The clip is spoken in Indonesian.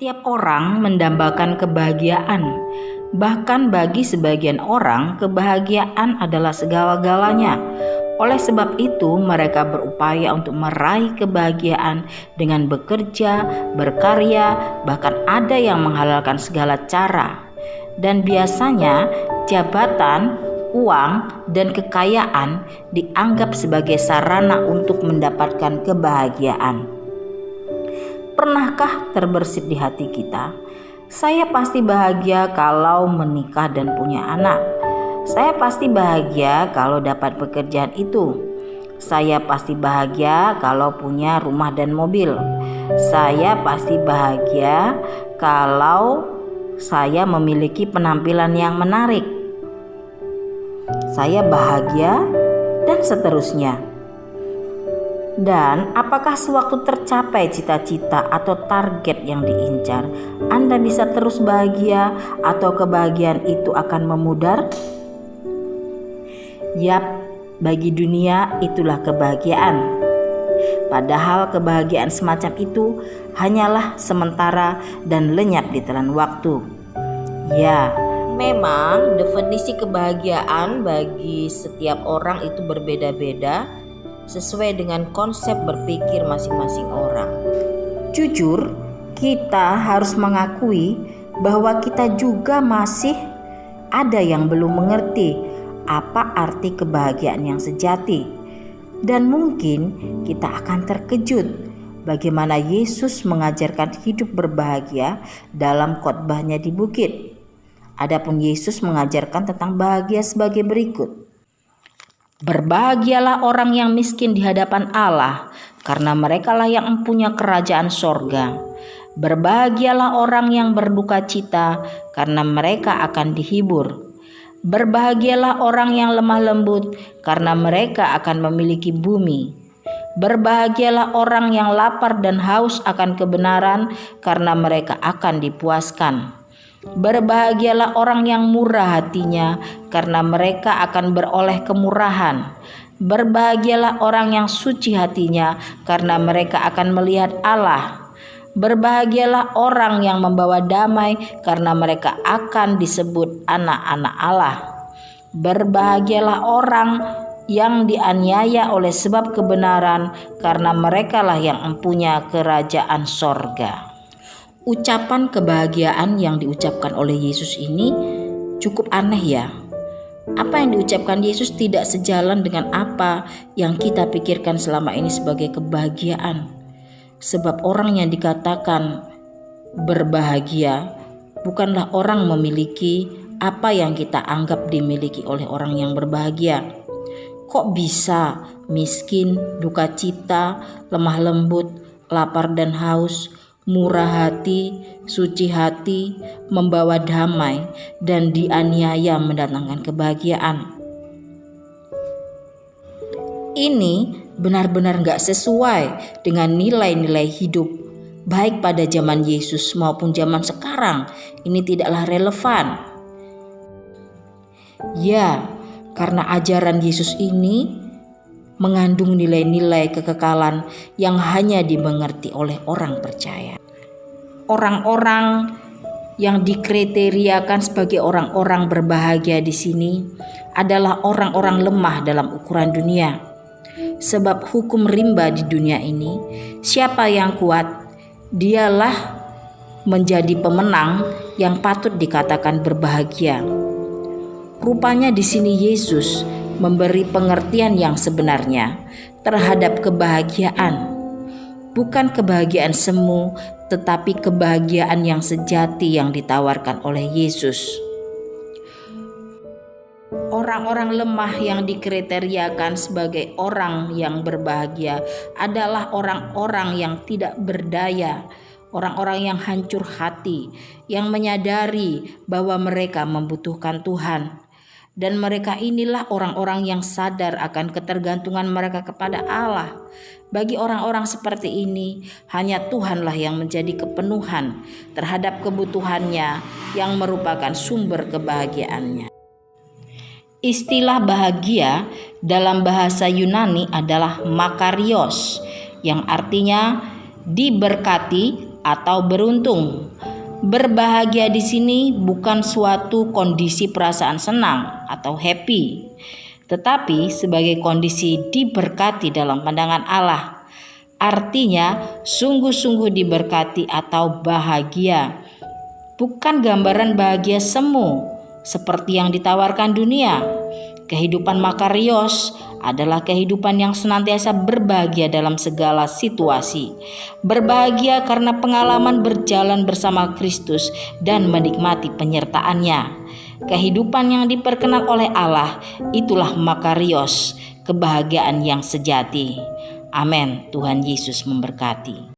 Setiap orang mendambakan kebahagiaan. Bahkan bagi sebagian orang, kebahagiaan adalah segala-galanya. Oleh sebab itu, mereka berupaya untuk meraih kebahagiaan dengan bekerja, berkarya, bahkan ada yang menghalalkan segala cara. Dan biasanya, jabatan, uang, dan kekayaan dianggap sebagai sarana untuk mendapatkan kebahagiaan. Pernahkah terbersit di hati kita, saya pasti bahagia kalau menikah dan punya anak. Saya pasti bahagia kalau dapat pekerjaan itu. Saya pasti bahagia kalau punya rumah dan mobil. Saya pasti bahagia kalau saya memiliki penampilan yang menarik. Saya bahagia dan seterusnya. Dan apakah sewaktu tercapai cita-cita atau target yang diincar, Anda bisa terus bahagia atau kebahagiaan itu akan memudar? Yap, bagi dunia itulah kebahagiaan. Padahal kebahagiaan semacam itu hanyalah sementara dan lenyap di telan waktu. Ya, memang definisi kebahagiaan bagi setiap orang itu berbeda-beda sesuai dengan konsep berpikir masing-masing orang. Jujur, kita harus mengakui bahwa kita juga masih ada yang belum mengerti apa arti kebahagiaan yang sejati. Dan mungkin kita akan terkejut bagaimana Yesus mengajarkan hidup berbahagia dalam khotbahnya di bukit. Adapun Yesus mengajarkan tentang bahagia sebagai berikut. Berbahagialah orang yang miskin di hadapan Allah, karena merekalah yang mempunyai kerajaan sorga. Berbahagialah orang yang berduka cita, karena mereka akan dihibur. Berbahagialah orang yang lemah lembut, karena mereka akan memiliki bumi. Berbahagialah orang yang lapar dan haus akan kebenaran, karena mereka akan dipuaskan. Berbahagialah orang yang murah hatinya, karena mereka akan beroleh kemurahan. Berbahagialah orang yang suci hatinya, karena mereka akan melihat Allah. Berbahagialah orang yang membawa damai, karena mereka akan disebut anak-anak Allah. Berbahagialah orang yang dianiaya oleh sebab kebenaran, karena merekalah yang mempunyai kerajaan sorga. Ucapan kebahagiaan yang diucapkan oleh Yesus ini cukup aneh ya. Apa yang diucapkan Yesus tidak sejalan dengan apa yang kita pikirkan selama ini sebagai kebahagiaan. Sebab orang yang dikatakan berbahagia bukanlah orang memiliki apa yang kita anggap dimiliki oleh orang yang berbahagia. Kok bisa miskin, duka cita, lemah lembut, lapar dan haus, murah hati, suci hati, membawa damai, dan dianiaya mendatangkan kebahagiaan? Ini benar-benar gak sesuai dengan nilai-nilai hidup, baik pada zaman Yesus maupun zaman sekarang. Ini tidaklah relevan. Ya, karena ajaran Yesus ini mengandung nilai-nilai kekekalan yang hanya dimengerti oleh orang percaya. Orang-orang yang dikriteriakan sebagai orang-orang berbahagia di sini adalah orang-orang lemah dalam ukuran dunia. Sebab hukum rimba di dunia ini, siapa yang kuat, dialah menjadi pemenang yang patut dikatakan berbahagia. Rupanya di sini Yesus memberi pengertian yang sebenarnya terhadap kebahagiaan. Bukan kebahagiaan semu, tetapi kebahagiaan yang sejati yang ditawarkan oleh Yesus. Orang-orang lemah yang dikriteriakan sebagai orang yang berbahagia adalah orang-orang yang tidak berdaya, orang-orang yang hancur hati, yang menyadari bahwa mereka membutuhkan Tuhan. Dan mereka inilah orang-orang yang sadar akan ketergantungan mereka kepada Allah. Bagi orang-orang seperti ini, hanya Tuhanlah yang menjadi kepenuhan terhadap kebutuhannya yang merupakan sumber kebahagiaannya. Istilah bahagia dalam bahasa Yunani adalah makarios, yang artinya diberkati atau beruntung. Berbahagia di sini bukan suatu kondisi perasaan senang atau happy, tetapi sebagai kondisi diberkati dalam pandangan Allah. Artinya sungguh-sungguh diberkati atau bahagia, bukan gambaran bahagia semu seperti yang ditawarkan dunia. Kehidupan makarios adalah kehidupan yang senantiasa berbahagia dalam segala situasi. Berbahagia karena pengalaman berjalan bersama Kristus dan menikmati penyertaannya. Kehidupan yang diperkenan oleh Allah, itulah makarios, kebahagiaan yang sejati. Amin. Tuhan Yesus memberkati.